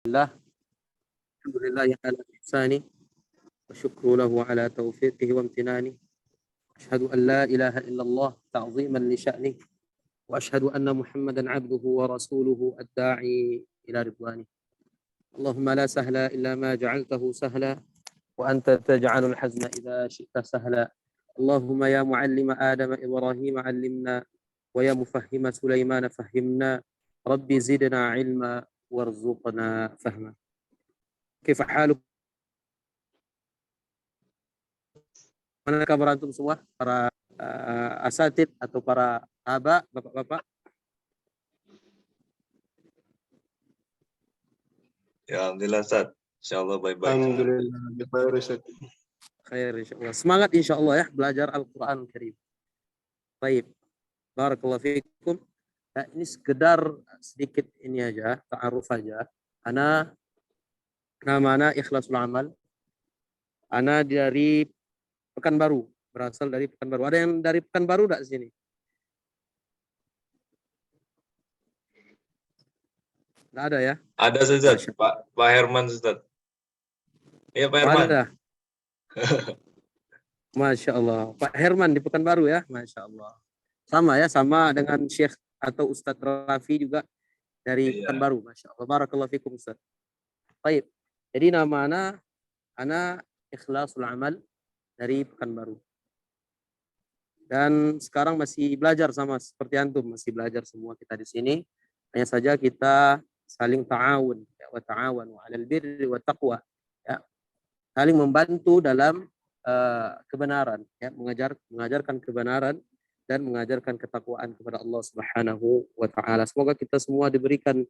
الله الحمد لله على إحسانه وشكر له على توفيقه وامتنانه. أشهد أن لا إله إلا الله تعظيما لشأنه، وأشهد أن محمدا عبده ورسوله الداعي إلى رضوانه. اللهم لا سهل إلا ما جعلته سهلا، وأنت تجعل الحزن إذا شئت سهلا. اللهم يا معلم آدم إبراهيم علمنا، ويا مفهم سليمان فهمنا. ربي زدنا علما وارزقنا فهما. كيف حالك؟ Mana kabar antum semua, para asatid atau para aba, bapak-bapak? Ya, alhamdulillah Ustaz. Insyaallah baik-baik. Alhamdulillah baik Ustaz. Khair insyaallah. Semangat insyaallah ya belajar Al-Qur'an Karim. Baik. Barakallahu fikum. Nah, ini sekedar sedikit ini aja, ta'aruf aja. Nama Ikhlasul Amal. Ana dari Pekanbaru, berasal dari Pekanbaru. Ada yang dari Pekanbaru enggak sini? Enggak ada ya? Ada Ustaz, Pak Herman Ustaz. Iya Pak Herman. Ada. Masya Allah. Pak Herman di Pekanbaru ya, Masya Allah. Sama ya, sama dengan Syekh atau Ustadz Rafi juga dari Pekanbaru, Masya Allah. Barakallahu fikum Ustaz. Baik. Jadi nama ana Ikhlasul Amal dari Pekanbaru. Dan sekarang masih belajar sama seperti antum, masih belajar semua kita di sini. Hanya saja kita saling ta'awun, ya, wa ta'awanu 'alal birri wa taqwa. Ya. Saling membantu dalam kebenaran, ya, mengajarkan kebenaran dan mengajarkan ketakwaan kepada Allah Subhanahu wa taala. Semoga kita semua diberikan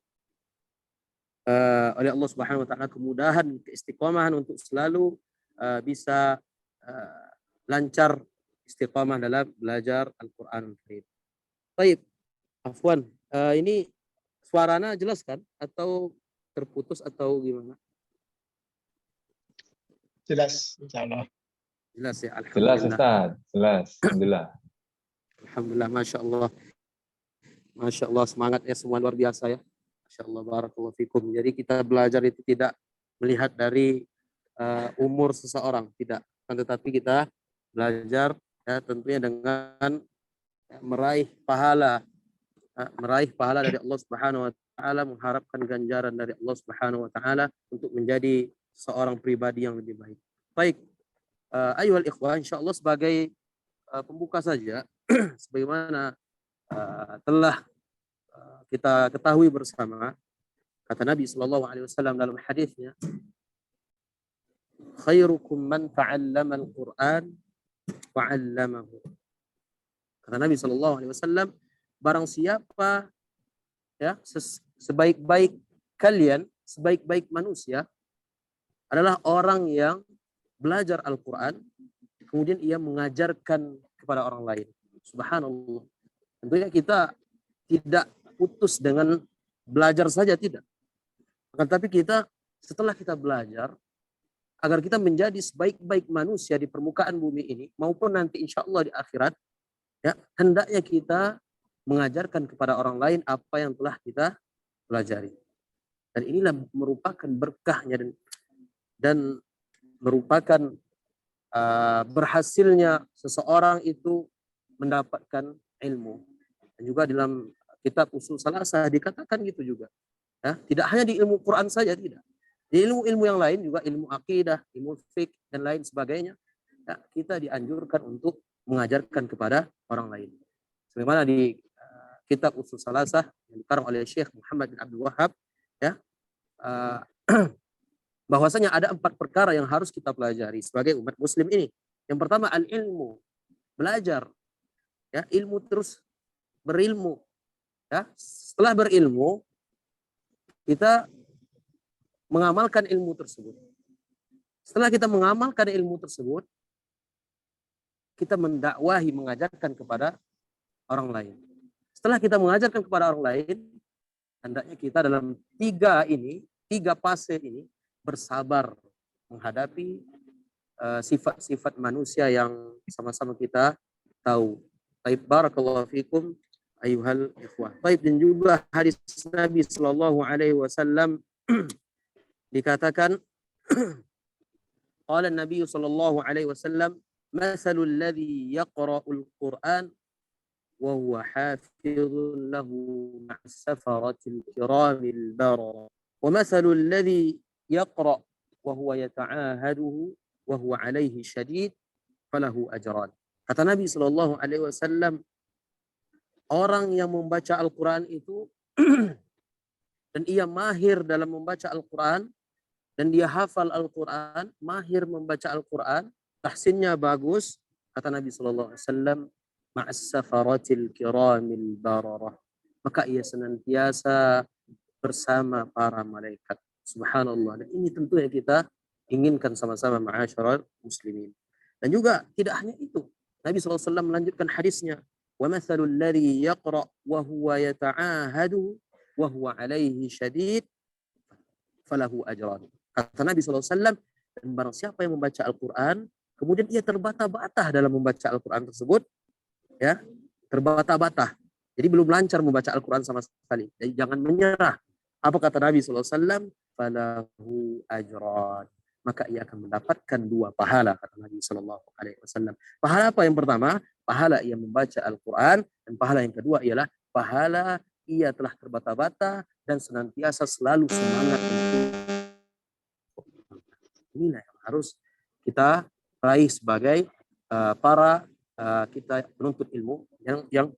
oleh Allah Subhanahu wa taala kemudahan, keistiqomahan untuk selalu bisa lancar istiqamah dalam belajar Al-Qur'an Karim. Baik, afwan, ini suaranya jelas kan atau terputus atau gimana? Jelas insyaallah. Jelas ya, Jelas alhamdulillah. Ustaz, jelas. Alhamdulillah. Alhamdulillah, Masya Allah. Masya Allah, semangatnya semua luar biasa ya. Masya Allah, barakallahu fikum. Jadi kita belajar itu tidak melihat dari umur seseorang, tidak. Tetapi kita belajar ya, tentunya dengan meraih pahala dari Allah Subhanahu wa taala, mengharapkan ganjaran dari Allah Subhanahu wa taala untuk menjadi seorang pribadi yang lebih baik. Baik, ayyuhal ikhwah, insyaallah sebagai pembuka saja sebagaimana telah kita ketahui bersama, kata Nabi sallallahu alaihi wasallam dalam hadisnya, khairukum man ta'allama al-Qur'an wa 'allamahu. Kata Nabi sallallahu alaihi wasallam, barang siapa ya sebaik-baik kalian, sebaik-baik manusia adalah orang yang belajar Al-Qur'an kemudian ia mengajarkan kepada orang lain. Subhanallah. Tentunya kita tidak putus dengan belajar saja, tidak. Akan tapi kita setelah kita belajar agar kita menjadi sebaik-baik manusia di permukaan bumi ini maupun nanti insya Allah di akhirat, ya, hendaknya kita mengajarkan kepada orang lain apa yang telah kita pelajari. Dan inilah merupakan berkahnya dan merupakan berhasilnya seseorang itu mendapatkan ilmu. Dan juga dalam kitab Ushul Salasah dikatakan gitu juga. Ya, tidak hanya di ilmu Quran saja, tidak. Di ilmu-ilmu yang lain juga, ilmu akidah, ilmu fiqh dan lain sebagainya, ya, kita dianjurkan untuk mengajarkan kepada orang lain. Sebagaimana di kitab Ushul Salasah yang dikarang oleh Syekh Muhammad bin Abdul Wahhab, ya, bahwasanya ada 4 perkara yang harus kita pelajari sebagai umat muslim ini. Yang pertama al-ilmu, belajar. Ya, ilmu terus berilmu. Ya, setelah berilmu kita mengamalkan ilmu tersebut. Setelah kita mengamalkan ilmu tersebut, kita mendakwahi, mengajarkan kepada orang lain. Setelah kita mengajarkan kepada orang lain, hendaknya kita dalam 3 fase ini bersabar menghadapi sifat-sifat manusia yang sama-sama kita tahu. Baik, barakallahu fikum ayuhal ikhwah. Baik, dan juga hadis Nabi sallallahu alaihi wasallam dikatakan qala Nabi sallallahu alaihi wasallam mathalul ladzi yaqra'ul Qur'an wa huwa hafizun lahu ma'as safaratil kiramil barara wa mathalul ladzi yaqra' wa huwa yata'ahaduhu wa huwa alaihi syadid falahu ajran. Kata Nabi sallallahu alaihi wasallam, orang yang membaca Al-Qur'an itu dan ia mahir dalam membaca Al-Qur'an dan dia hafal Al-Quran, mahir membaca Al-Quran, tahsinnya bagus, kata Nabi SAW, ma'as safaratil kiramil bararah. Maka ia senantiasa bersama para malaikat. Subhanallah. Dan ini tentu yang kita inginkan sama-sama ma'asyiral muslimin. Dan juga tidak hanya itu. Nabi SAW melanjutkan hadisnya. Wa mathalul ladzi yaqra' wa huwa yata'ahadu wa huwa alaihi syadid falahu ajran. Kata Nabi SAW, dan barang siapa yang membaca Al-Quran, kemudian ia terbata-bata dalam membaca Al-Quran tersebut, ya, terbata-bata. Jadi belum lancar membaca Al-Quran sama sekali. Jadi jangan menyerah. Apa kata Nabi SAW? Falahu ajran. Maka ia akan mendapatkan 2 pahala, kata Nabi SAW. Pahala apa yang pertama? Pahala ia membaca Al-Quran, dan pahala yang kedua ialah pahala ia telah terbata-bata dan senantiasa selalu semangat untuk inilah yang harus kita raih sebagai para kita penuntut ilmu yang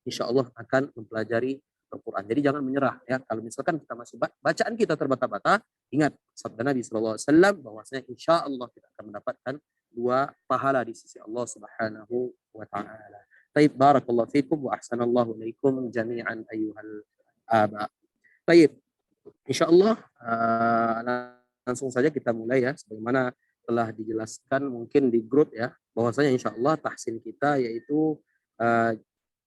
insya Allah akan mempelajari Al-Quran. Jadi jangan menyerah ya. Kalau misalkan kita masih bacaan kita terbata-bata, ingat sabda Nabi SAW bahwasanya insya Allah kita akan mendapatkan 2 pahala di sisi Allah Subhanahu wa Ta'ala. Baik, barakallahu fikum wa ahsanallahu ilaikum jami'an ayyuhal aba. Baik, insya Allah langsung saja kita mulai ya, sebagaimana telah dijelaskan mungkin di grup ya, bahwasanya insya Allah tahsin kita yaitu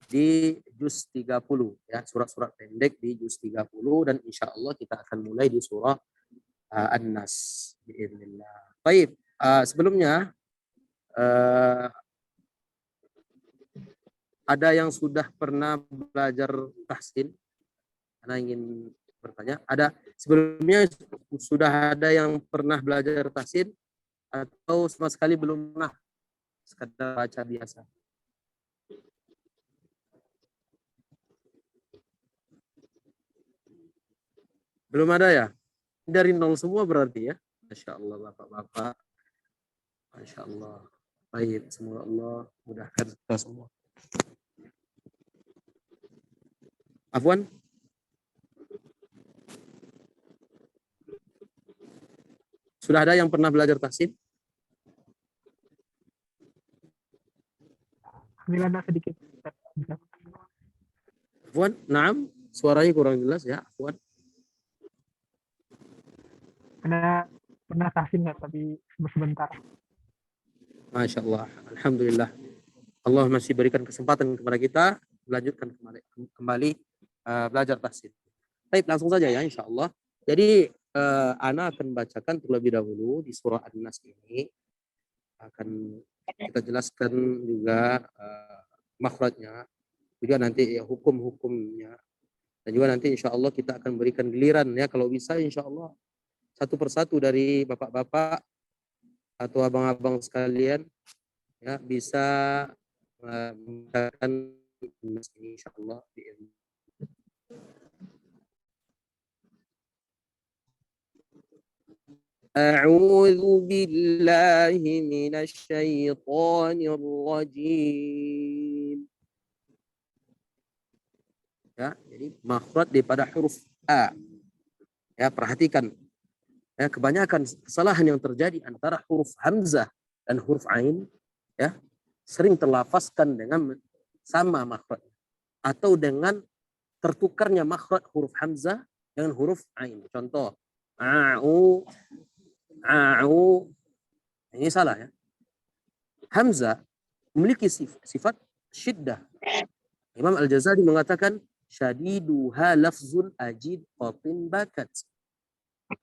di juz 30 ya, surat-surat pendek di juz 30, dan insya Allah kita akan mulai di surah An-Nas biiznillah. Baik, sebelumnya ada yang sudah pernah belajar tahsin? Ana ingin bertanya, ada sebelumnya sudah ada yang pernah belajar tahsin atau sama sekali belum pernah, sekadar baca biasa? Belum ada ya? Dari nol semua berarti ya? Masya Allah bapak-bapak. Masya Allah. Baik, semoga Allah mudahkan kita semua. Afwan? Sudah ada yang pernah belajar tahsin? Alhamdulillah sedikit. Afwan? Naam? Suaranya kurang jelas ya, Afwan. Pernah tahsin nggak, tapi sebentar. Masya Allah. Alhamdulillah. Allah masih berikan kesempatan kepada kita melanjutkan kembali belajar tahsin. Baik, langsung saja ya insya Allah. Jadi Ana akan bacakan terlebih dahulu di surah An-Nas ini. Akan kita jelaskan juga makhrajnya, juga nanti ya hukum-hukumnya. Dan juga nanti insya Allah kita akan berikan giliran ya, kalau bisa insya Allah satu persatu dari bapak-bapak atau abang-abang sekalian ya bisa membacakan An-Nas ini insya Allah. أعوذ بالله من الشيطان الرجيم. Ya, jadi makhraj daripada huruf A. Ya, perhatikan. Ya, kebanyakan kesalahan yang terjadi antara huruf hamzah dan huruf ain ya, sering terlafazkan dengan sama makhraj atau dengan tertukarnya makhraj huruf hamzah dengan huruf ain. Contoh, a'u. Ini salah ya. Hamzah memiliki sifat syiddah. Imam Al-Jazari mengatakan syadiduha lafzun ajid qatin bakat.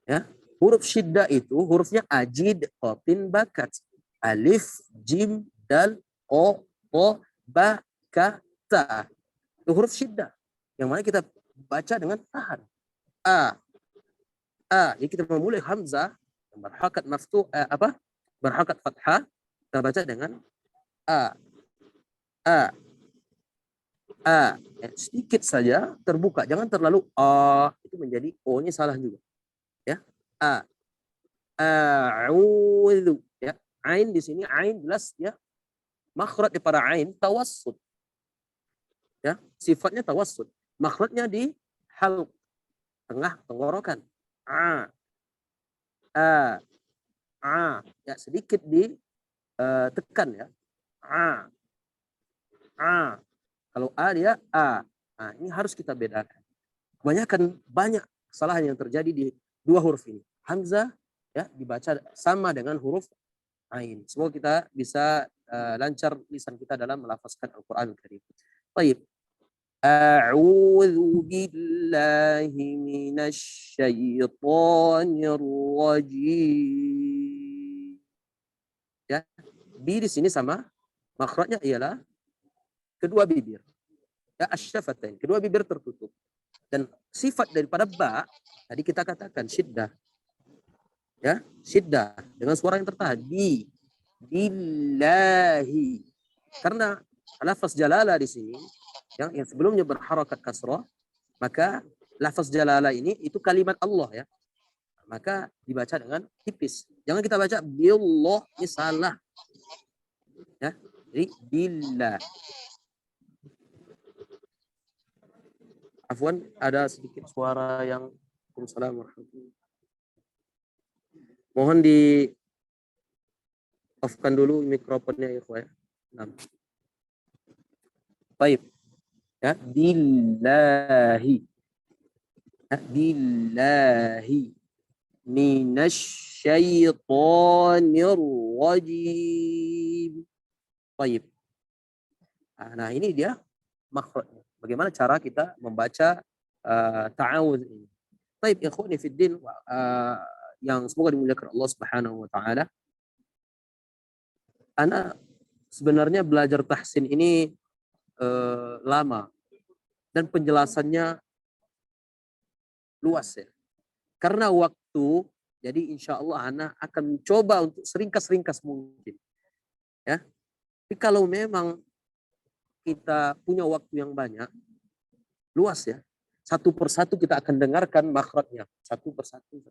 Ya, huruf syiddah itu hurufnya ajid qatin bakat. Alif, jim, dal, o, to, ba, ka, ta. Itu huruf syiddah yang mana kita baca dengan tahan. A, Jadi kita memulai hamzah yang berharakat berharakat fathah, kita baca dengan a. Ya, sedikit saja terbuka, jangan terlalu itu menjadi o-nya salah juga. Ya, a'udzu, ya. Ain di sini ain jelas ya, makhraj daripada ain tawassut. Ya, sifatnya tawassut. Makhrajnya di halq, tengah tenggorokan. Ya, sedikit di tekan ya. Kalau dia a. Nah, ini harus kita bedakan. Banyak kesalahan yang terjadi di dua huruf ini. Hamzah ya dibaca sama dengan huruf ain. Semoga kita bisa lancar lisan kita dalam melafazkan Al-Qur'an Al-Karim. Baik. A'udzu billahi minasy syaithanir rajim. Ya, bi di sini sama, makhrajnya ialah kedua bibir. Ya, asy-syafatain, kedua bibir tertutup. Dan sifat daripada ba tadi kita katakan syiddah. Ya, syiddah dengan suara yang tertahan. Billahi. Karena lafaz jalalah di sini yang sebelumnya berharakat kasrah, maka lafaz jalalah ini itu kalimat Allah ya. Maka dibaca dengan tipis. Jangan kita baca billah, ini salah. Ya, jadi billah. Afwan, ada sedikit suara yang Waalaikumsalam warahmatullahi. Mohon di off-kan dulu mikrofonnya ya, ikhwah. Nah. Baik. Ya, billahi. Ya, billahi minasyaitonir rajim. Baik. Nah, ini dia makhrajnya. Bagaimana cara kita membaca ta'awudz ini. Baik, ikhwani fiddin yang semoga dimuliakan Allah Subhanahu wa taala. Ana sebenarnya belajar tahsin ini lama dan penjelasannya luas ya. Karena waktu, jadi insya Allah ana akan mencoba untuk seringkas mungkin. Ya. Tapi kalau memang kita punya waktu yang banyak, luas ya, satu persatu kita akan dengarkan makhrajnya, satu persatu.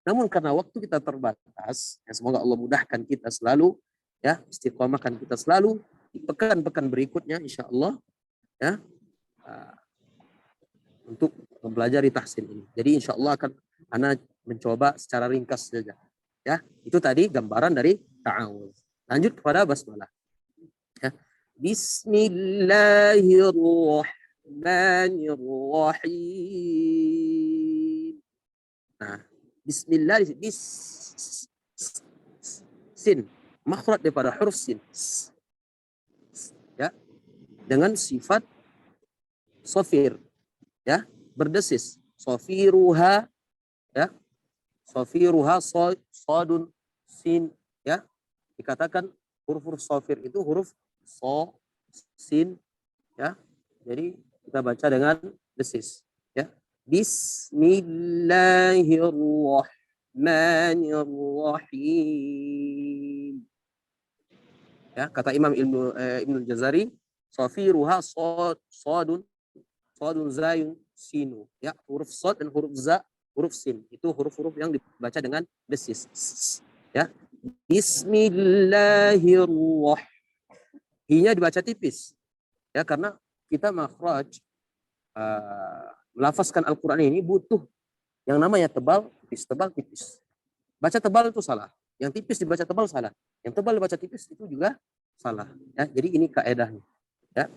Namun karena waktu kita terbatas, ya semoga Allah mudahkan kita selalu, ya istiqomahkan kita selalu di pekan-pekan berikutnya insya Allah ya untuk mempelajari tahsin ini. Jadi insya Allah akan ana mencoba secara ringkas saja. Ya, itu tadi gambaran dari ta'awudz. Lanjut kepada basmalah. Ya. Bismillahirrahmanirrahim. Nah, bismillah sin, makhraj daripada huruf sin. Ya. Dengan sifat sofir, ya, berdesis. Sofiruha, ya, sofiruha sodun sin, ya, dikatakan huruf sofir itu huruf so, sin, ya, jadi kita baca dengan desis, ya. Bismillahirrahmanirrahim. Ya, kata Imam Ibnu Jazari, sofiruha sodun zayun sinu, ya, huruf sod dan huruf za, huruf sin itu huruf-huruf yang dibaca dengan desis, ya. Bismillahirrahmanirrahim, hinya dibaca tipis, ya, karena kita makhraj melafazkan Al-Quran ini butuh yang namanya tebal tipis, tebal tipis. Baca tebal itu salah, yang tipis dibaca tebal salah, yang tebal dibaca tipis itu juga salah, ya. Jadi ini kaedahnya, ya.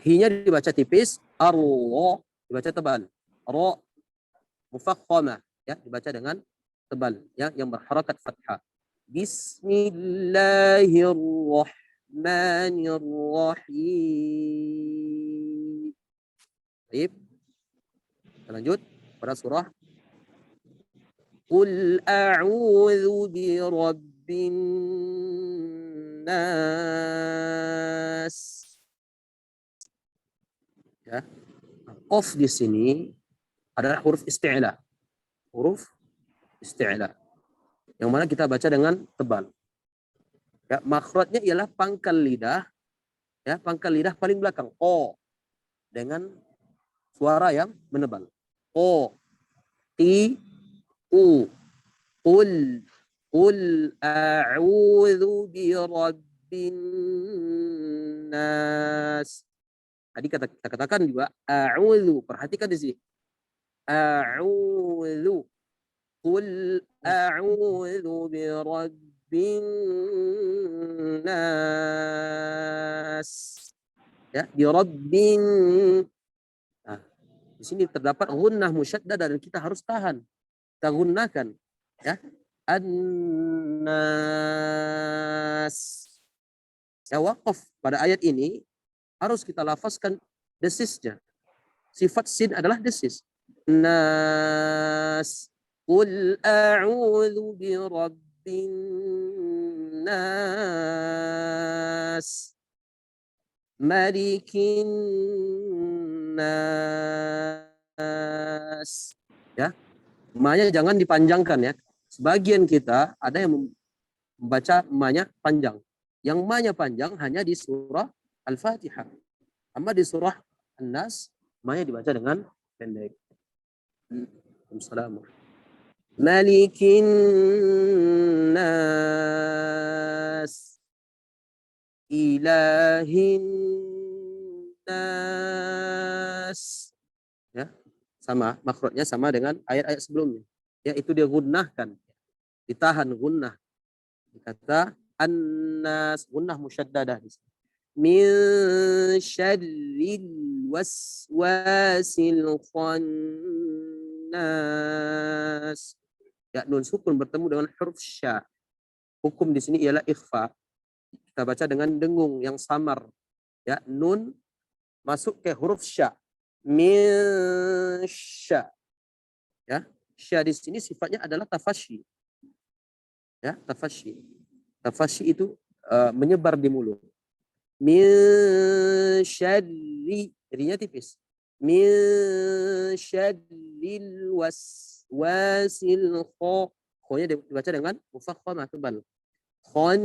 Hinya dibaca tipis, Allah dibaca tebal, ra mufakhamah, ya, dibaca dengan tebal, ya, yang berharakat fathah. Bismillahirrahmanirrahim. Baik. Kita lanjut pada surah Qul a'udzu birabbin nas. Ya. Qaf di sini adalah huruf isti'la. Huruf isti'la. Yang mana kita baca dengan tebal. Ya, makhrajnya ialah pangkal lidah, ya, pangkal lidah paling belakang, o, dengan suara yang menebal. O, ti, u, qul, qul a'udzu bi rabbin nas. Tadi kita katakan juga a'udzu, perhatikan di sini. A'udzu, qul a'udzu bi rabbin nas. Ya, bi rabbin. Nah, di sini terdapat gunnah musyaddadah dan kita harus tahan. Kita gunnahkan, ya. An-nas. Ya, waqaf pada ayat ini harus kita lafazkan desisnya. Sifat sin adalah desis. Nas. Qul a'udzu bi rabbin nas. Malikin nas. Ya. Ma-nya jangan dipanjangkan, ya. Sebagian kita ada yang membaca ma-nya panjang. Yang ma-nya panjang hanya di surah Al-Fatihah. Amma di surah An-Nas, ma-nya dibaca dengan pendek. Assalamualaikum. Malikin nas. Ilahin nas. Ya, sama, makhrajnya sama dengan ayat-ayat sebelumnya. Ya, itu dia gunnahkan. Ditahan gunnah. Dikata an-nas, gunnah musyaddadah di sini. Min syarril waswasil khannas. Ya, nun sukun bertemu dengan huruf sya. Hukum di sini ialah ikhfa. Kita baca dengan dengung yang samar. Ya, nun masuk ke huruf sya. Min sya. Ya, sya di sini sifatnya adalah tafashi. Ya, tafashi. Tafashi itu menyebar di mulut. Min syarri, rinya tipis. Min syarril waswasil kha. Kha-nya dibaca dengan mufakhamah tebal. Khannas.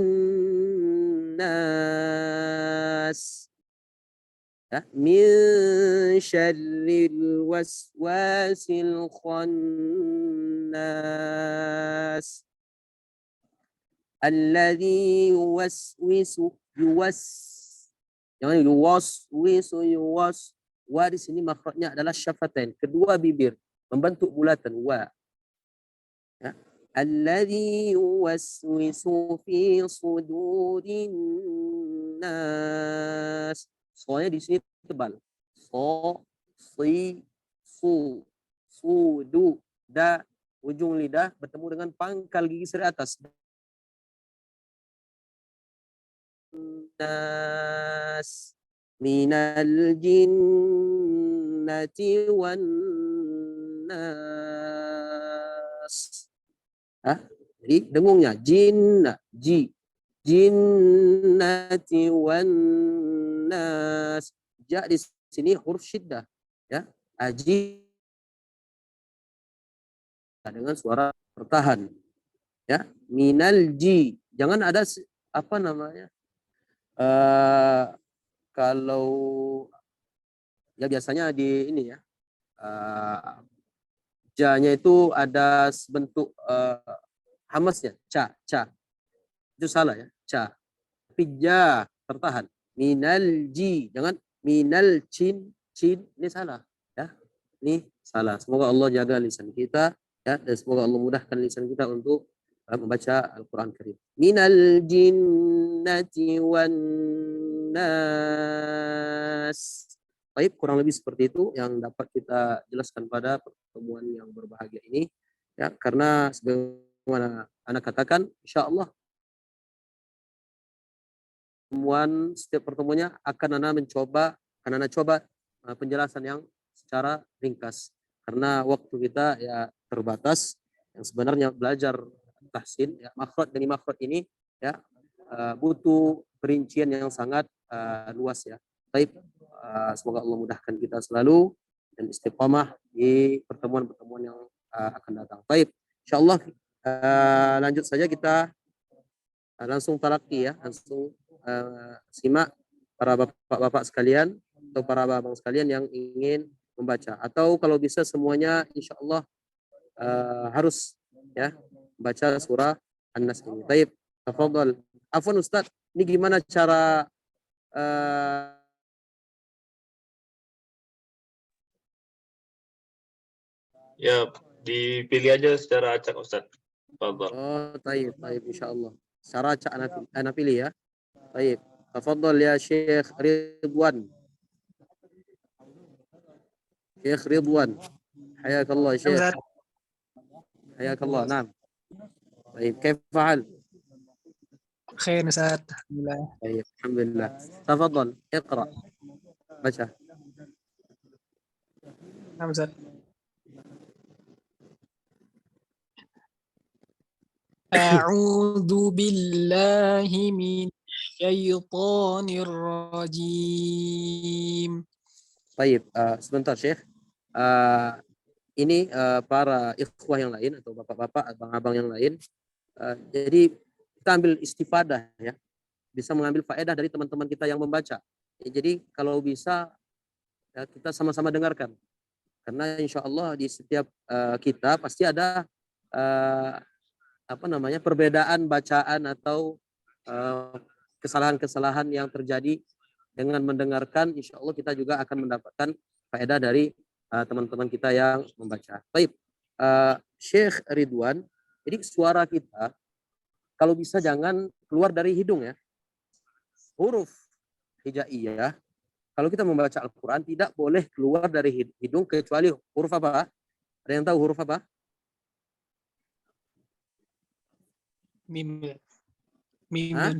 Ya, min syarril waswasil khannas. Alladzi jangan yuwas. Wa di sini makhrajnya adalah syafatain, kedua bibir membentuk bulatan wa. Ya. Alladzi yuwaswisu fi sudurin nas. Soalnya di sini tebal. So, si, su, du, da, ujung lidah bertemu dengan pangkal gigi seri atas. Nas minal jinnati wan nas. Jadi dengungnya jinnati wan nas. Ja di sini huruf syiddah, ya. Aji dengan suara tertahan, ya. Minal ji, jangan ada apa namanya, kalau ya biasanya di ini ya, ja-nya itu ada bentuk hamasnya, ca, itu salah ya, ca. Tapi ja tertahan, minal ji, jangan minal cin, ini salah, ya, ini salah. Semoga Allah jaga lisan kita, ya, dan semoga Allah mudahkan lisan kita untuk membaca Al-Quran Karim. Minal jinnati wan nas. Baik, kurang lebih seperti itu yang dapat kita jelaskan pada pertemuan yang berbahagia ini. Ya, karena sebagaimana anak katakan, insya Allah setiap pertemuannya akan anak coba penjelasan yang secara ringkas. Karena waktu kita ya terbatas. Yang sebenarnya belajar tahsin, ya, makhraj demi makhraj ini, ya, butuh perincian yang sangat luas, ya. Baik, semoga Allah mudahkan kita selalu dan istiqamah di pertemuan-pertemuan yang akan datang. Baik, Insyaallah lanjut saja kita langsung talaki ya, langsung simak para bapak-bapak sekalian atau para abang sekalian yang ingin membaca, atau kalau bisa semuanya insyaallah harus ya baca surah An-Nas ini. Baik, tafadhal. Afwan Ustaz, ini gimana cara Ya, dipilih aja secara acak Ustaz. Tafadhal. oh, taib, insyaallah. Cara cak ana pilih ya. Taib. Tafadhal ya Syekh Ridwan. Syekh Ridwan. Hayakallah ya Syekh. Hayakallah. Naam. Taib. Kaif fa'al? خير أستاذ الحمد لله. طيب الحمد لله. تفضل اقرأ. baca. نعم أستاذ. أعوذ بالله من الشيطان الرجيم. Baik, sebentar Syekh. Ini para ikhwah yang lain atau bapak-bapak, abang-abang yang lain. Jadi kita ambil istifadah ya. Bisa mengambil faedah dari teman-teman kita yang membaca. Ya, jadi kalau bisa ya, kita sama-sama dengarkan. Karena insya Allah di setiap kita pasti ada perbedaan bacaan atau kesalahan-kesalahan yang terjadi. Dengan mendengarkan, insya Allah kita juga akan mendapatkan faedah dari teman-teman kita yang membaca. Baik, Syekh Ridwan, jadi suara kita kalau bisa jangan keluar dari hidung ya. Huruf hijaiyah, kalau kita membaca Al-Quran tidak boleh keluar dari hidung kecuali huruf apa? Ada yang tahu huruf apa? ميم. ميم. Hah?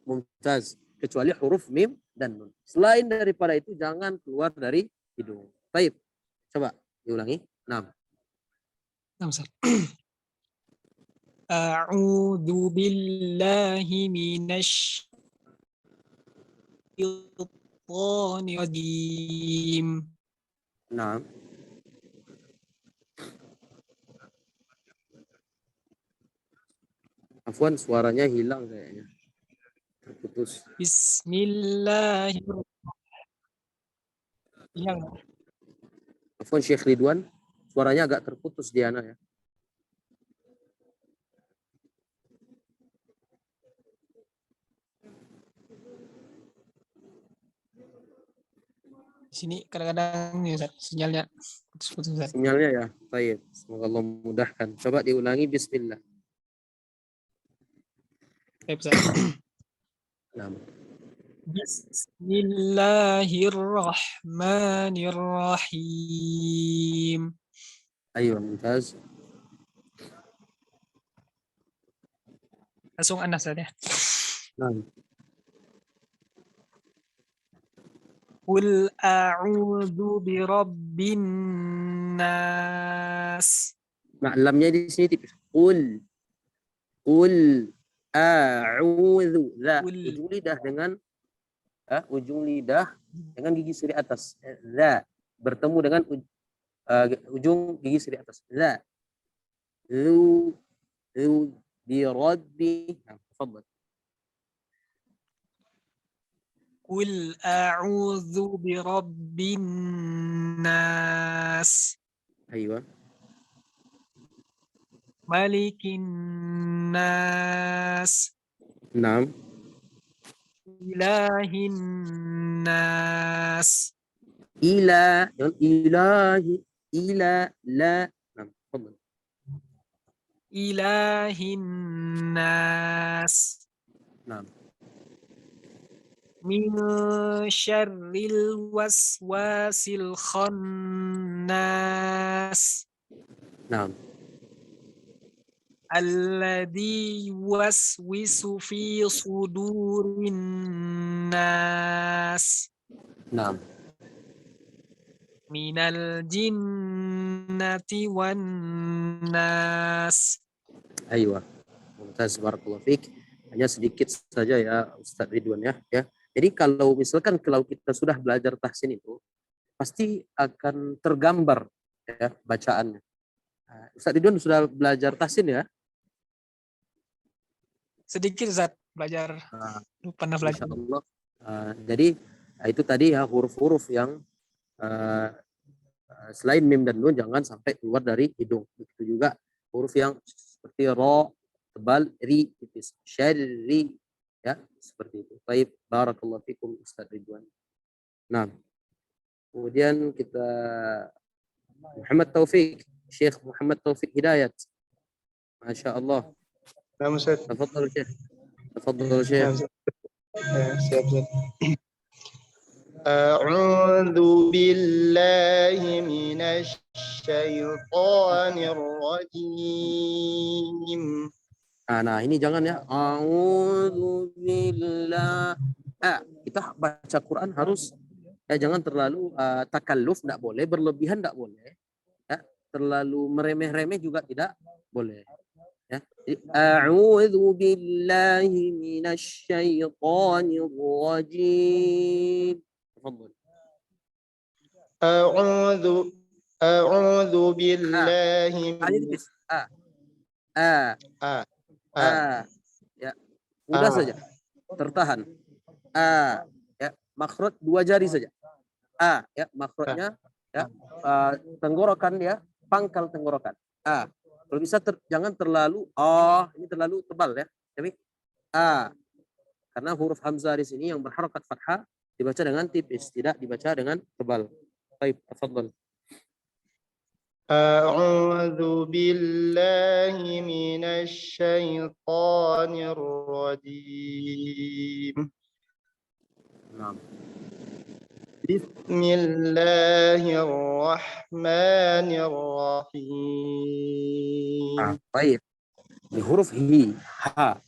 Mumtaz. Kecuali huruf mim dan nun. Selain daripada itu jangan keluar dari hidung. Baik. Coba diulangi. 6. نعم أستاذ. أعوذ بالله من الشيطان الرجيم. 6. Afwan, suaranya hilang kayaknya. Terputus. Bismillahirrahmanirrahim. Afwan Syekh Ridwan, suaranya agak terputus Diana ya. Di sini kadang-kadang ya, Ustaz, sinyalnya putus-putus. Ustaz. Sinyalnya ya. Baik. Semoga Allah memudahkan. Coba diulangi bismillah. Baik, Ustaz. Nah. Bismillahirrahmanirrahim. Ayo, mumtaz. Langsung Anas ya. Nah. Qul a'udzu birabbin nas. Nah, lamnya di sini tipis. Qul a'udzu. Ujung lidah dengan gigi seri atas. Za bertemu dengan ujung gigi seri atas. Za. Zu birabbi. Nah, tafadhal. Qul a'udzu birabbin nas. Aywa. Malikin nas. Naam. Ilahin nas. Ilahi. La. Naam, tafadhal. Ilahin nas. Naam. Min syarril waswasil khannas. Naam. Alladzi yuwaswisu fi sudurin nas. Naam. Minal jinnati wan nas. Aywa. Mumtaz, barakallahu fiik. Hanya sedikit saja ya Ustadz Ridwan ya. Jadi kalau misalkan kita sudah belajar tahsin itu pasti akan tergambar ya bacaannya. Ustaz Ridwan sudah belajar tahsin ya? Sedikit Ustaz belajar. Nah, Pernah belajar. Insya Allah. Jadi itu tadi ya huruf-huruf yang selain mim dan nun jangan sampai keluar dari hidung. Begitu juga huruf yang seperti ro, tebal, ri, tipis. Syarri, ya seperti itu. Baik, barakallahu fikum Ustaz Ridwan. Nah, kemudian kita Muhammad Taufik, Syekh Muhammad Taufik Hidayat. Masya Allah. Nah, Ustaz. Tafadhal Syekh. Tafadhal Ya, Syekh. Ustaz. Siap, Ustaz. A'udzu billahi minasy syaithanir rajim. Nah, ini jangan ya. A'udzubillah. Kita baca Quran harus jangan terlalu takalluf, enggak boleh, berlebihan enggak boleh. Ya, terlalu meremeh-remeh juga tidak boleh. Ya. A'udzu billahi minasy syaithanir rajim. Tafadhal. A'udzu billahi Hanya tipis. Ya. Mudah saja. Tertahan. Ya, makhraj 2 jari saja. Ya, makhrajnya ya, tenggorokan ya, pangkal tenggorokan. Kalau bisa jangan terlalu ini terlalu tebal ya. Tapi karena huruf hamzah di sini yang berharakat fathah dibaca dengan tipis, tidak dibaca dengan tebal. Baik, tafadhal. A'udzu billahi minasy syaithanir rajim. Bismillahirrahmanirrahim. Baik. Di huruf hi, ha,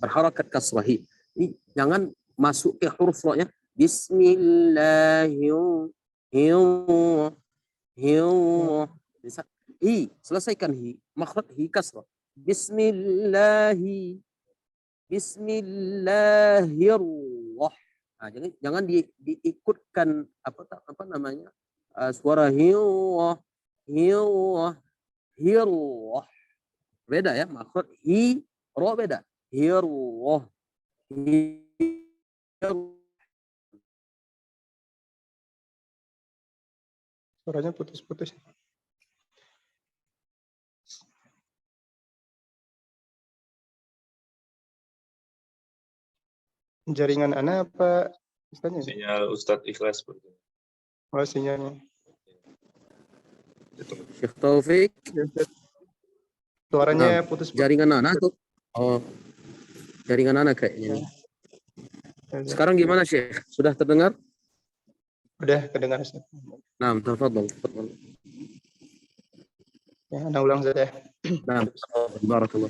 berharakat kasrah hi. Ini jangan masuk ke huruf ro-nya. Bismillahirrahmanirrahim. Hi, selesaikan hi, makhraj hi kasrah. Bismillahirrahmanirrahim. Jangan diikutkan apa namanya suara hirrah. Beda ya, makhraj hi ro beda. Hirrah. Suaranya putus-putus. Jaringan Anda apa? Sinyal Ustadz ikhlas seperti ini. Oh, sinyalnya. Syekh Taufik. Suaranya putus-putus. Jaringan anak tuh. Oh. Jaringan anak kayaknya nih. Sekarang gimana Syekh? Sudah terdengar? Udah kedengar, Ustaz. Nah, tafadhal. Ya, Anda ulang saja. Nah, barakallah.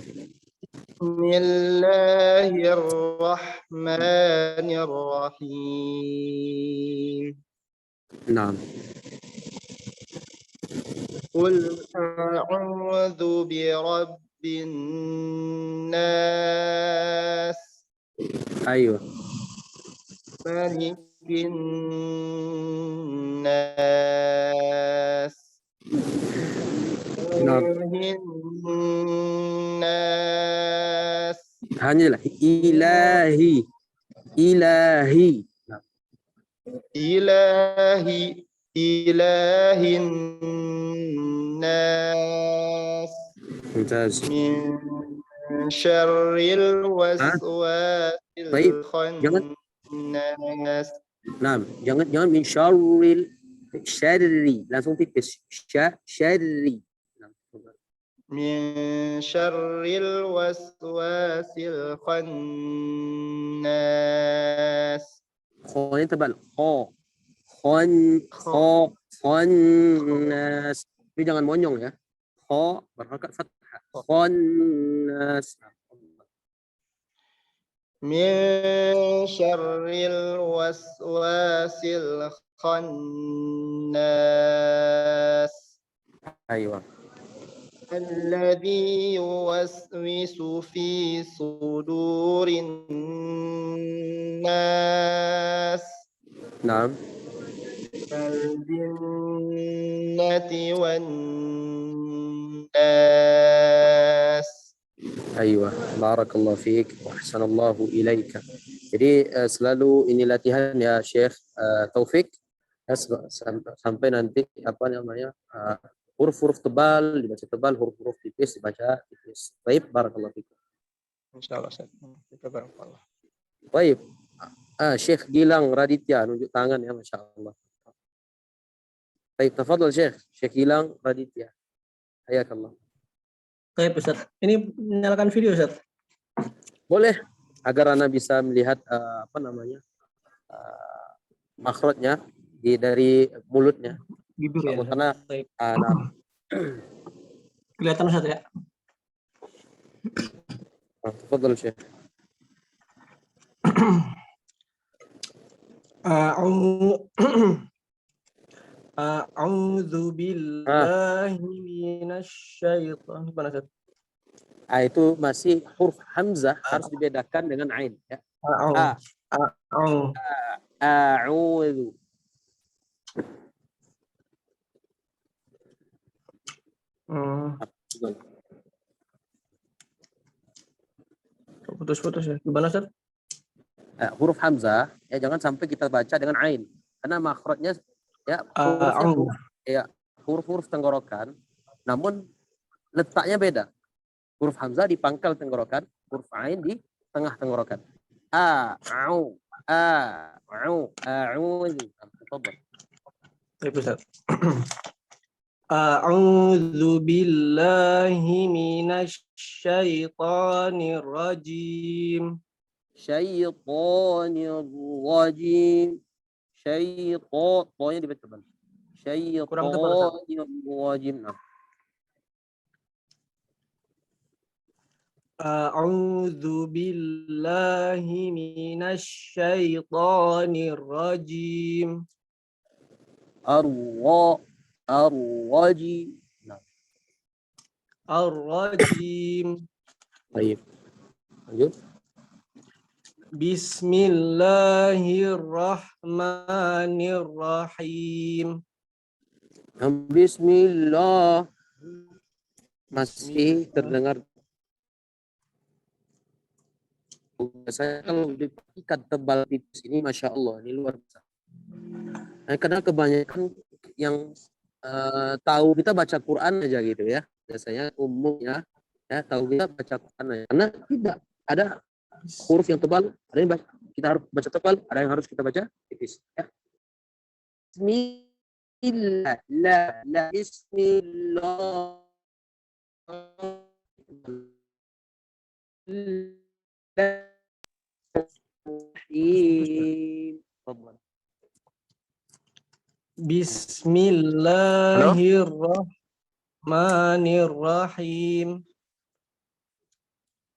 Bismillahirrahmanirrahim. Nah. Qul a'udzu birabbin nas. Ayo. Malikin nas. Ilahin nas. Hanyalah ilahi. Nah. Ilahin nas. Mumtaz. Min syarril waswasil khannas. Nah, jangan min syarril syarri, langsung tipis. Syarri. Min syarril waswasil khannas. Kho-nya tebal. Khannas. Tapi jangan monyong ya. Kho berharakat fathah. Khannas. Min syarril waswasil khannas. Ayo. Alladzi yuwaswisu fi sudurin nas. Naam. Al-jinnati wan الناس. Aywa, barakallahu fiik wa ahsanallahu ilaika. Jadi selalu ini latihan ya Syekh Taufik ya, sampai nanti apa namanya huruf-huruf tebal dibaca tebal, huruf-huruf tipis dibaca tipis. Baik, barakallahu fiik. Insyaallah Ustaz. Kita barakallah. Baik. Syekh Gilang Raditya nunjuk tangan ya, Masya Allah. Baik, tafadhal Syekh. Syekh Gilang Raditya. Hayakallah. Baik Ustaz. Ini menyalakan video Ustaz. Boleh agar Anda bisa melihat apa namanya makhrajnya dari mulutnya. Bibir ya. Ustaz. Karena Baik. nah, Kelihatan Ustaz ya. tafadhal Syekh. A'udzu billahi minasyaitonir rajim. Itu masih huruf hamzah harus dibedakan dengan ain ya. A'udzu. Putus-putus ya. Gimana Ustaz? Huruf hamzah ya jangan sampai kita baca dengan ain karena makhrajnya ya huruf-huruf tenggorokan namun letaknya beda. Huruf hamzah di pangkal tenggorokan, huruf ain di tengah tenggorokan. A'udzu. Tafadhal. Baik Ustaz. A'udzu billahi minasyaitonir rajim. Syaitanir rajim. Tonya dibaca tebal. Kurang tebal, Ustaz. Syaitanir rajim. Nah. A'udzu billahi minasyaitonir rajim. Ar-rajim. Nah. Ar-rajim. Baik. Lanjut. Bismillahirrahmanirrahim. Bismillah. Masih terdengar. Saya kalau diperhatikan tebal tipis ini, Masya Allah, ini luar biasa. Nah, karena kebanyakan yang tahu kita baca Quran aja gitu ya. Biasanya umumnya ya tahu kita baca Quran aja. Karena tidak ada huruf yang tebal, ada yang kita harus baca tebal, ada yang harus kita baca tipis. Ya. Bismillah, Bismillah. Bismillahirrahmanirrahim.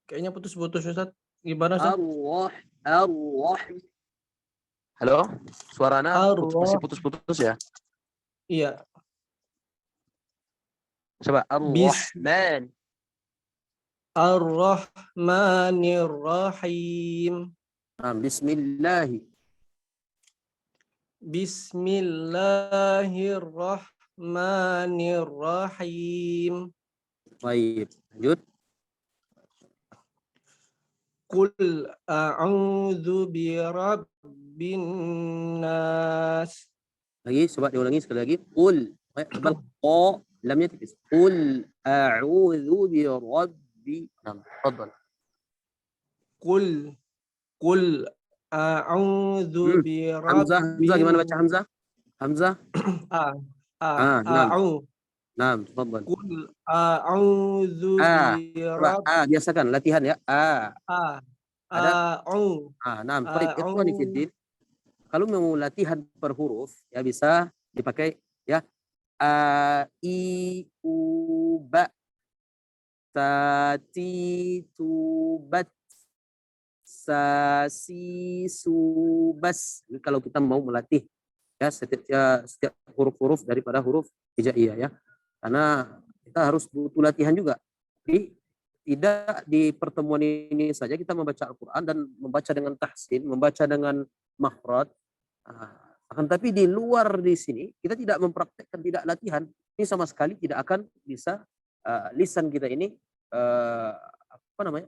Kayaknya putus-putus Ustaz. Gimana Ustaz? Halo, suaranya masih Ar-Rah- putus-putus ya? Iya. Coba Ar-Rahman. Ar-Rahmanirrahim. Bismillah. Bismillahirrahmanirrahim. Baik, lanjut. Qul a'udzu birabbin nas. Lagi, coba diulangi sekali lagi. Qul, tebal qa, lamnya tipis. Qul a'udzu birabbi. Nah, tafadhal. Qul a'udzu birabbin. Hamzah gimana baca Hamzah? Hamzah? Nam. Nam, tafadhal. Qul a'udzu Coba biasakan latihan ya. Nam, baik. Ikhwani fiddin. Kalau mau latihan per huruf ya bisa dipakai ya. I u ba ta ti tu bat sa si su bas. Ini kalau kita mau melatih ya setiap huruf-huruf daripada huruf hijaiyah ya. Karena kita harus butuh latihan juga. Jadi tidak di pertemuan ini saja kita membaca Al-Quran dan membaca dengan tahsin, membaca dengan makhraj. Akan tapi di luar di sini kita tidak mempraktekkan, tidak latihan, ini sama sekali tidak akan bisa lisan kita ini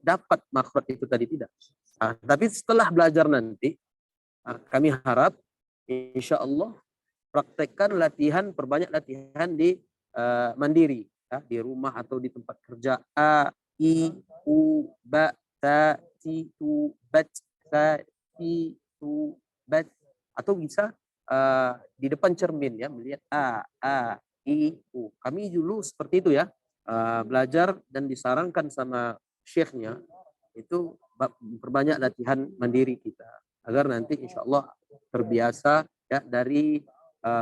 dapat makhraj itu tadi, tidak. Tapi setelah belajar nanti, kami harap insya Allah praktekkan latihan, perbanyak latihan di mandiri, ya, di rumah atau di tempat kerja. A, I, U, Ba, Ta, Ti, Tu, Bat, Ta, Ti, Tu, Bat. Atau bisa di depan cermin, ya, melihat A, I, U. Kami dulu seperti itu, ya, belajar dan disarankan sama syekhnya itu perbanyak latihan mandiri kita agar nanti insya Allah terbiasa, ya, dari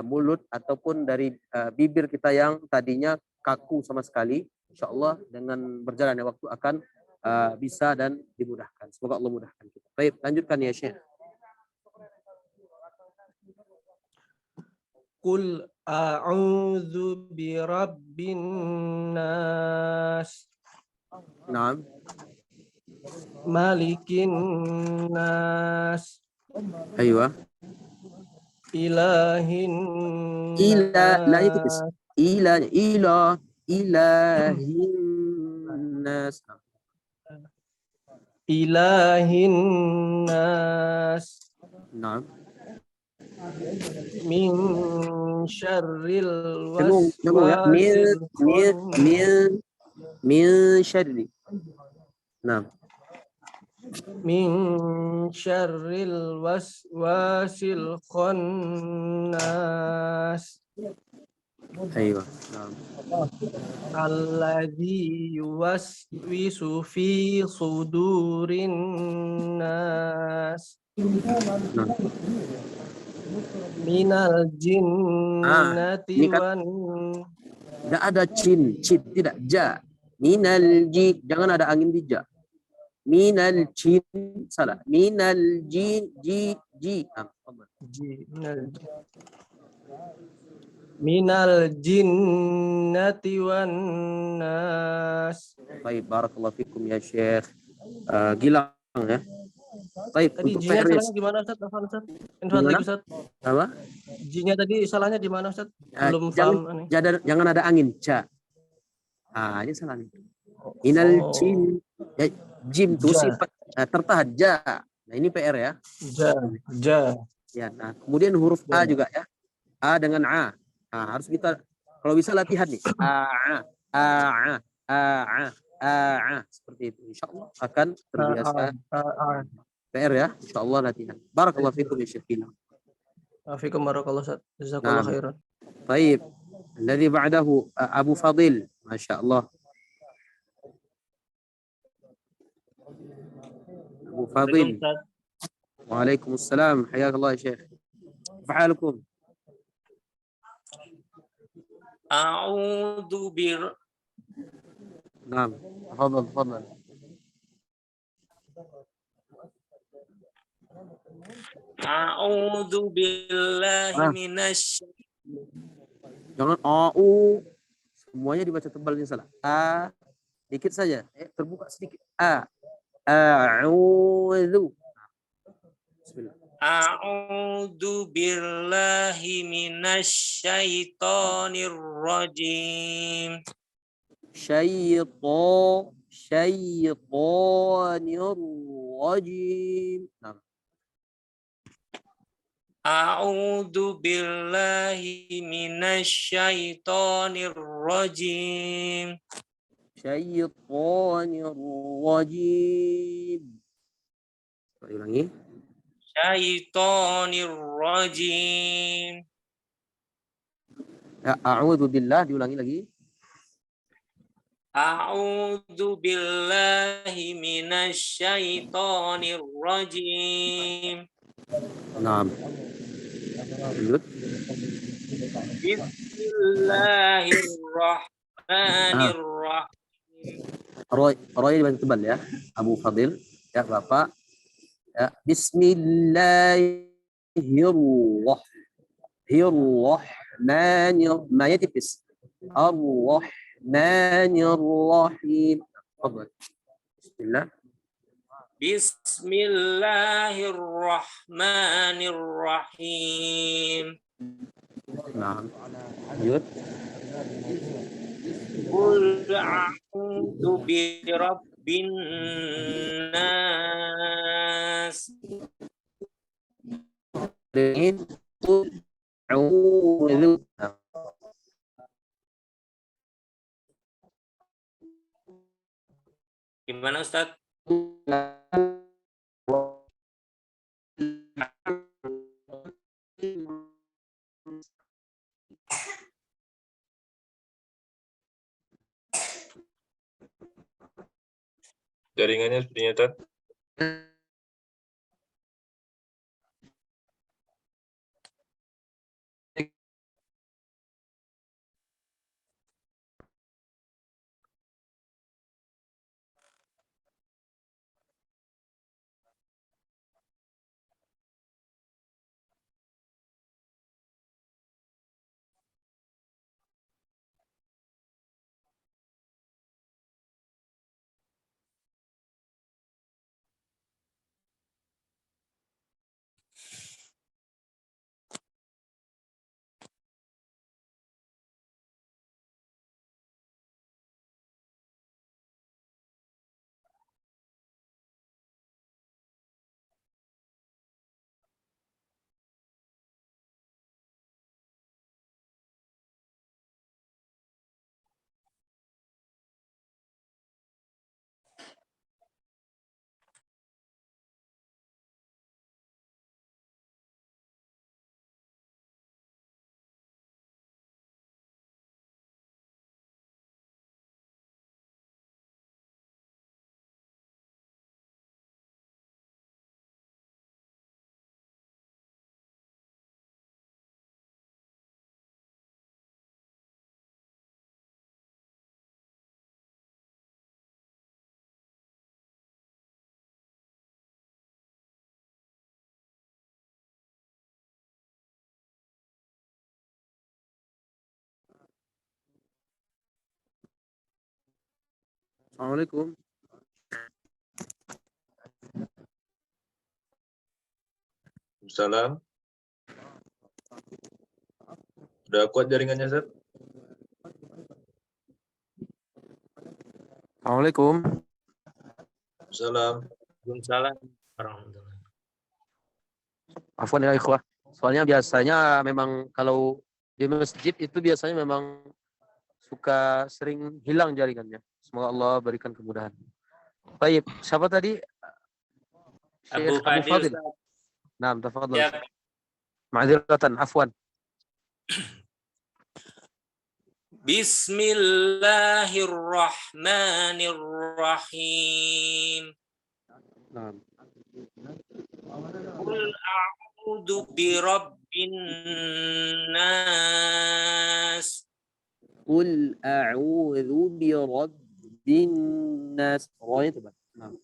mulut ataupun dari bibir kita yang tadinya kaku sama sekali, insya Allah dengan berjalannya waktu akan bisa dan dimudahkan. Semoga Allah mudahkan kita. Baik, lanjutkan ya Syekh. Qul a'udzu birabbin nas. Naam. Malikin nas. Aywa. Ilahin La itu nas. ilahin nas. Ilahin nas. Naam. Min syarril Tengok ya. Min syarri. Naam. Min syarril waswasil khannas. Aywa. Naam. Alladzi yuwaswisu fi sudurin nas. Naam. Minal jinnati ini kan wan. tidak ada cin, tidak, ja. Minal jin, jangan ada angin di ja. Minal jin, salah. Minal jin, ji. Minal jinnati wan nas. Baik, barakallahu fikum ya Syekh. Gilang ya. Baik, Tadi untuk jinnya PRS. salahnya gimana Ustaz? Info lagi Ustaz. Apa? Jinnya tadi salahnya di mana Ustaz? Belum paham. Jangan ada angin, ja. Ini salah nih. Minal jin, ya, jim itu sifat tertahan, ja. Nah ini PR ya. Ja. Ya, nah kemudian huruf A juga ya. A dengan A. Nah, harus kita kalau bisa latihan nih. A. Seperti itu. Insyaallah akan terbiasa. PR ya. Insyaallah latihan. Barakallahu fikum ya Syekh. Fikum barakallahu Ustaz. Jazakallahu khairan. Baik. Alladhi ba'dahu Abu Fadil. Masya Allah. Abu Fadil. Waalaikumsalam. Hayakallah ya Syekh. Fa'alukum. A'udzu bir. Naam. Tafadhal. A'udzu billahi minasy. Jangan au. Semuanya dibaca tebal ini salah. A dikit saja. Terbuka sedikit. A'udzu. Bismillah. A'udzu billahi minasyaitonir rajim. Syaitanir rajim. Nah. A'udzu billahi minasyaitonir rajim. Syaitanir rajim. Ulangi. Syaitonir rajim. Ya, a'udzu billah, diulangi lagi. A'udzu billahi minasyaitonir rajim. Naam. Lanjut. Bismillahirrahmanirrahim. Roy dibaca tebal ya. Abu Fadil, ya Bapak. Ya, Bismillahirrahmanirrahim. Ma tipis. Ar-Rahmanir-Rahim. Tafadhal. Bismillah. Bismillahirrahmanirrahim. Nah, lanjut. Qul a'udzu birabbin nas. Dengan qul a'udzu. Gimana Ustaz? Jaringannya sepertinya Tad. Assalamualaikum. Salam. Udah kuat jaringannya Tad? Assalamualaikum. Salam. Waalaikumsalam warahmatullahi. Afwan ya ikhwah. Soalnya biasanya memang kalau di masjid itu biasanya memang suka sering hilang jaringannya. Semoga Allah berikan kemudahan. Baik, siapa tadi? Abu Syekh Abu Fadil. Fadil. Ustaz. Naam, tafadhal. Ya, Ma'dziratan, afwan. Bismillahirrahmanirrahim. Naam. Qul a'udzu birabbin nas. Qul a'udzu bi rabbin nas. Rohnya itu, Bang. Naam.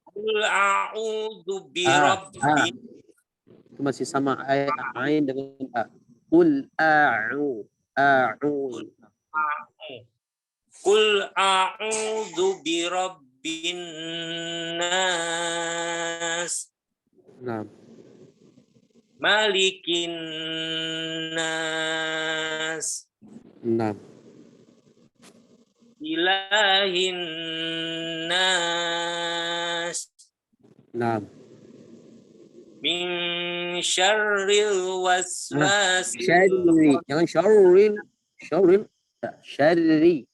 Qul a'udzu birabbin. Itu masih sama ain dengan a. Qul a'udzu. Qul a'udzu birabbin nas. Naam. Malikin nas. Naam. Ilahin nas. Naam. Min syarril waswasil. Syarri. Jangan syarril. Syarril. Tak. Syarri.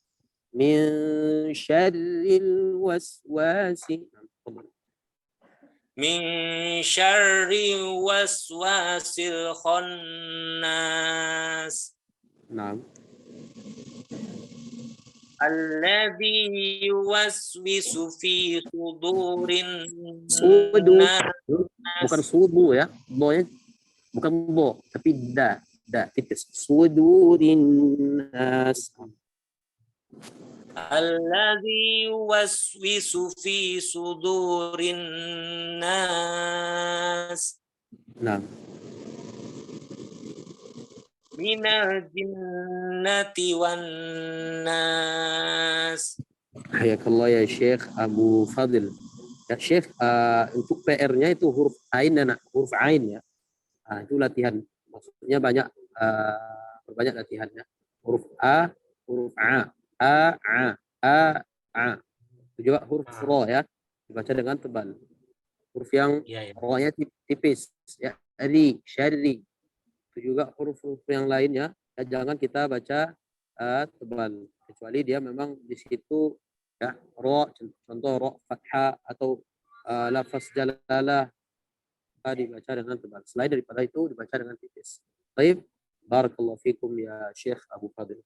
Min syarril waswasi. Min syarril waswasil khannas. Naam. Alladzi yuwaswisu fi sudurin Sudu. nas. Bukan sudu ya. Bo-nya bukan bo, tapi da. Da tipis. Sudurin nas. Alladzi yuwaswisu fi sudurin nas. Naam. Minal jinnati wan nas. Hayakallah ya Syekh Abu Fadil. Ya Syekh, untuk PR-nya itu huruf ain dan huruf ain ya. Itu latihan. Maksudnya banyak, berbanyak latihannya. Huruf A, huruf a. Itu juga huruf ro ya, dibaca dengan tebal. Huruf yang Iya, ya. ro-nya tipis ya, syari. Itu juga huruf-huruf yang lainnya ya, jangan kita baca tebal, kecuali dia memang di situ ya ro, contoh ro fathah atau lafaz jalalah dibaca dengan tebal. Selain daripada itu dibaca dengan tipis. Baik, barakallahu fikum ya Syekh Abu Fadil.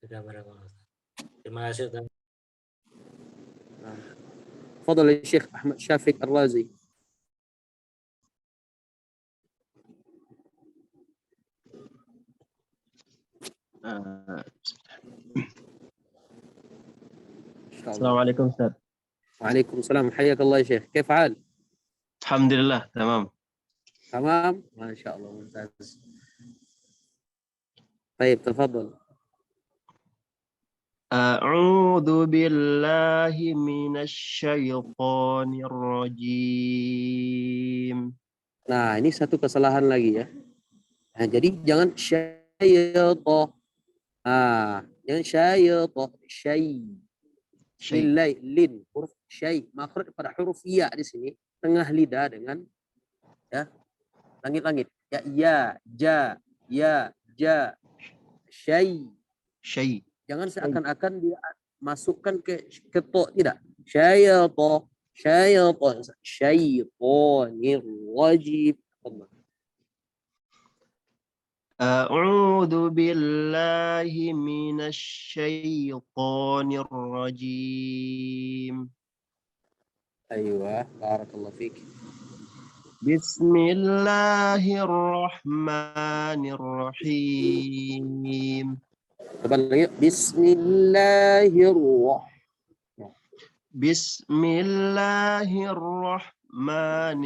Sudah barakallah. Terima kasih Ustaz. تفضل يا شيخ أحمد شافق الرازي. السلام عليكم أستاذ. وعليكم السلام، حياك الله يا شيخ، كيف حال؟ الحمد لله تمام. تمام ما شاء الله، ممتاز. طيب تفضل. أعوذ بالله من الشيطان الرجيم. Nah, ini satu kesalahan lagi ya. Nah, jadi jangan syaitan. Jangan syaitan, lin, huruf syai, makhraj pada huruf ya di sini, tengah lidah dengan ya langit-langit. Ya, ja, syai. Jangan seakan-akan dia masukkan ke to, tidak. Syaitanir rajim. أعوذ بالله من الشيطان الرجيم. أيوة بارك الله فيك. بسم الله الرحمن الرحيم. بسم الله الرحمن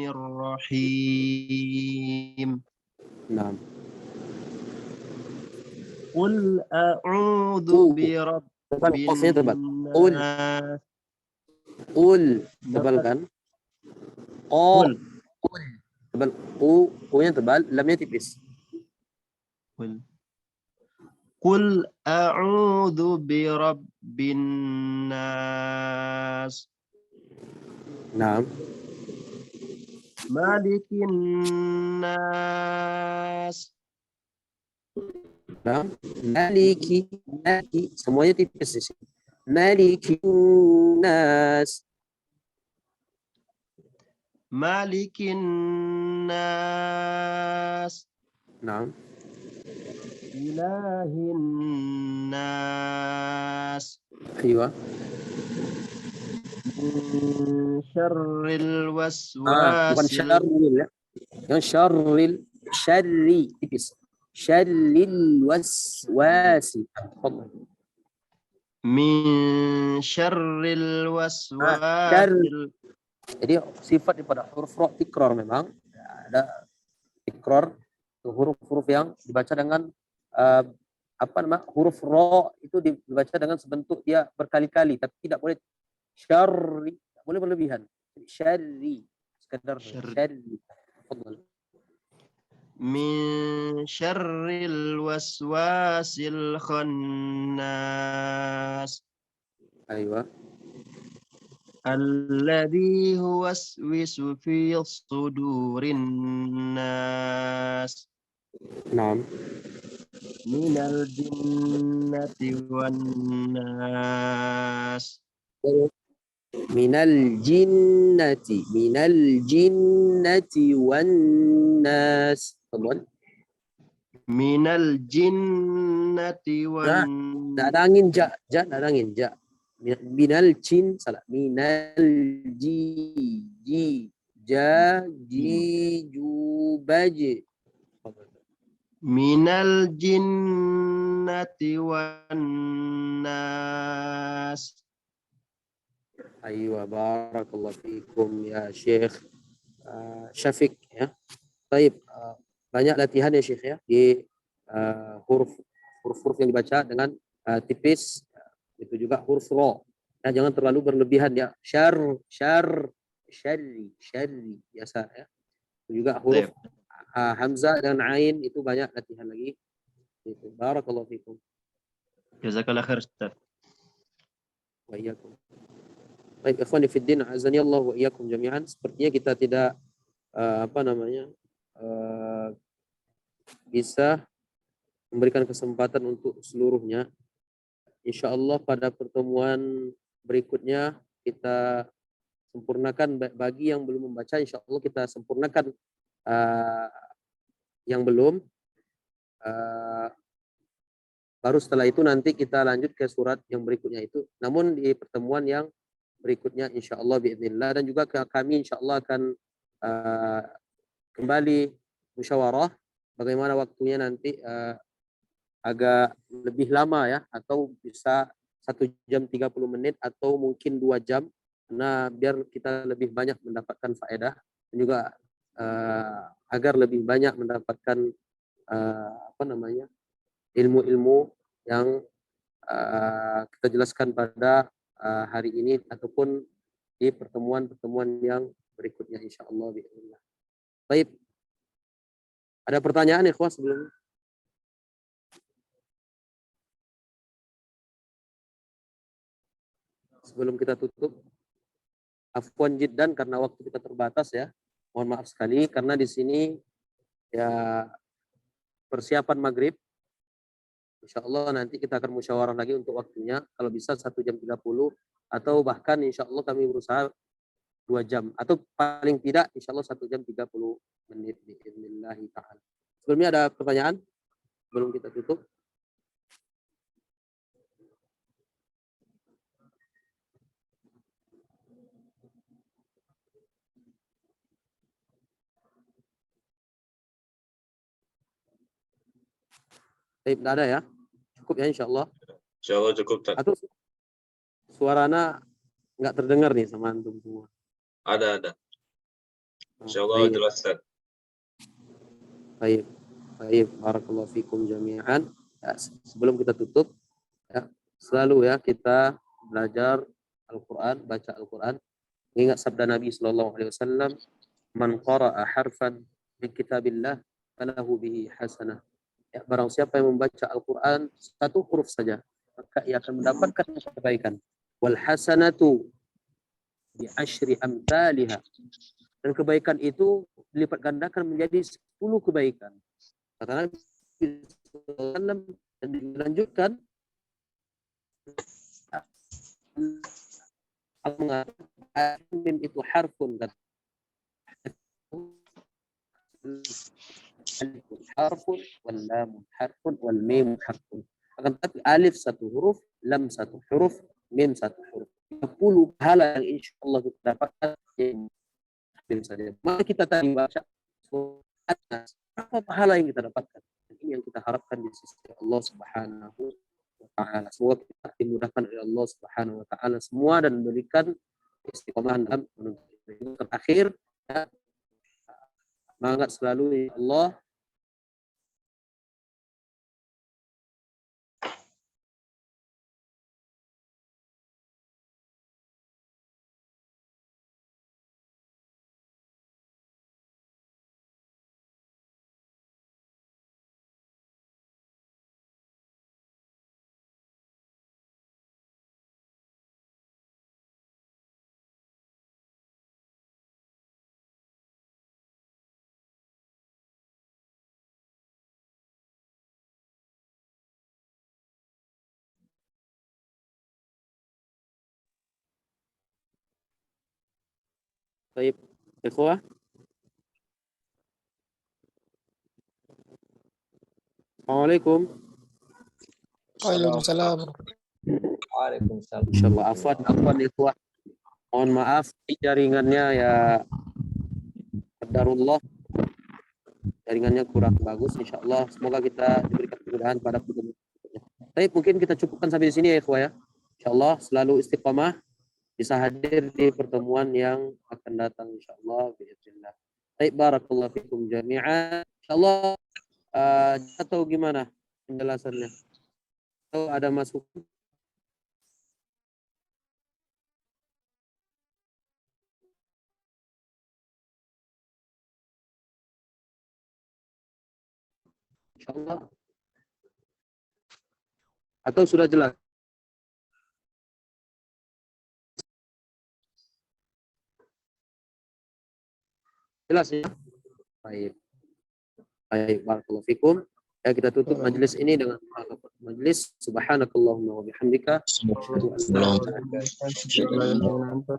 الرحيم. نعم. قل أعوذ برب الناس. قل tebal kan? قل tebal, nya tebal, lamnya tipis. قل أعوذ برب الناس. نعم. مالك الناس. Nah, maliki, semuanya tipis di sini. Malikin nas. Malikin nas. Nah. Ilahin nas. Aywa. Syarril Bukan waswasil. syarril ya. Yang syarri tipis. Syarril waswasi. Min syarril waswasil. Jadi sifat daripada huruf ro tikrar memang ada tikrar, huruf-huruf yang dibaca dengan huruf ro itu dibaca dengan sebentuk dia berkali-kali, tapi tidak boleh syarri, tidak boleh berlebihan. Syarri sekedar syarri. Min syarril waswasil khannas. Aywa. Alladhi huwaswisu fi sudurin nas. Naam. Minal jinnati wan nas. Minal jinnati wan nas. Minal jinnati wan. Nak ada angin ja, nak ada angin ja. Minal jin salah. Minal baji. Minal jinnati wan nas. Aywa barakallahu fikum ya Syekh Syafiq ya. Baik, banyak latihan ya Syekh ya di huruf-huruf yang dibaca dengan tipis, itu juga huruf ro. Ya, jangan terlalu berlebihan ya. Syarri biasa ya. Itu juga huruf hamzah dan ain itu banyak latihan lagi. Itu barakallahu fikum. Jazakallah khair Ustaz. Wa iyyakum. Baik, ikhwani fiddin, azani Allah wa iyyakum jami'an. Sepertinya kita tidak bisa memberikan kesempatan untuk seluruhnya. Insya Allah pada pertemuan berikutnya kita sempurnakan bagi yang belum membaca. Insya Allah kita sempurnakan yang belum. Baru setelah itu nanti kita lanjut ke surat yang berikutnya itu. Namun di pertemuan yang berikutnya insya Allah biidznillah, dan juga kami insya Allah akan kembali musyawarah bagaimana waktunya nanti agak lebih lama ya, atau bisa 1 jam 30 menit atau mungkin 2 jam, karena biar kita lebih banyak mendapatkan faedah dan juga agar lebih banyak mendapatkan ilmu-ilmu yang kita jelaskan pada hari ini ataupun di pertemuan-pertemuan yang berikutnya insyaallah biidznillah. Baik. Ada pertanyaan ikhwah sebelum kita tutup? Afwan jiddan karena waktu kita terbatas ya. Mohon maaf sekali karena di sini ya persiapan maghrib. Insya Allah nanti kita akan musyawarah lagi untuk waktunya. Kalau bisa 1 jam 30 atau bahkan insya Allah kami berusaha 2 jam. Atau paling tidak insya Allah 1 jam 30 menit. Bismillahi ta'ala. Sebelumnya ada pertanyaan? Sebelum kita tutup. Baik, tidak ada ya? Cukup ya insya Allah. Insya Allah cukup, Ustaz. Atau suaranya nggak terdengar nih sama antum semua? Ada. Insya Allah jelas, Ustaz. Baik. Barakallahu fikum jami'an. Ya, sebelum kita tutup, ya, selalu ya kita belajar Al-Quran, baca Al-Quran. Ingat sabda Nabi SAW, "Man qara'a harfan min kitabillah, falahu bihi hasanah." Ya, barang siapa yang membaca Al-Quran 1 huruf saja, maka ia akan mendapatkan kebaikan. Wal hasanatu bi asyri amthaliha. Dan kebaikan itu dilipat gandakan menjadi 10 kebaikan. Kata Nabi SAW, dan dilanjutkan mim itu harfun, alifun harfun, wal lam harfun, wal mim harfun. Akan tetapi alif 1 huruf, lam 1 huruf, mim 1 huruf. 10 pahala yang insya Allah kita dapatkan saja. Maka kita tadi baca apa pahala yang kita dapatkan. Ini yang kita harapkan di sisi Allah Subhanahu wa Ta'ala. Semoga kita dimudahkan oleh Allah Subhanahu wa Ta'ala semua dan memberikan istiqomah dalam menuntut ilmu. Terakhir, ya, semangat selalu ya Allah. Baik, ikhwah. Assalamualaikum. Waalaikumsalam. Waalaikumsalam. Insyaallah afwan ikhwah. Mohon maaf jaringannya ya, qadarullah. Jaringannya kurang bagus, insyaallah. Semoga kita diberikan kemudahan pada pertemuan berikutnya. Baik, mungkin kita cukupkan sampai di sini ya ikhwah ya. Insyaallah selalu istiqomah, bisa hadir di pertemuan yang akan datang insyaallah biiznillah. Baik, barakallahu fikum jami'an. Insyaallah atau gimana penjelasannya? Atau ada masukan? Insyaallah Atau sudah jelas? Jelas ya? Baik. Baik, barakallahu fikum. Ya, kita tutup majelis ini dengan majelis subhanakallahumma wa bihamdika asyhadu an la ilaha illa anta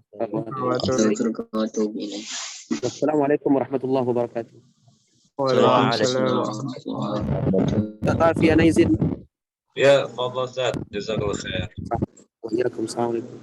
Assalamualaikum warahmatullahi wabarakatuh. Waalaikumsalam. Ta'afi ana izin. Ya, fadhal Ustaz. Jazakallah khair. Wa iyyakum. Assalamualaikum.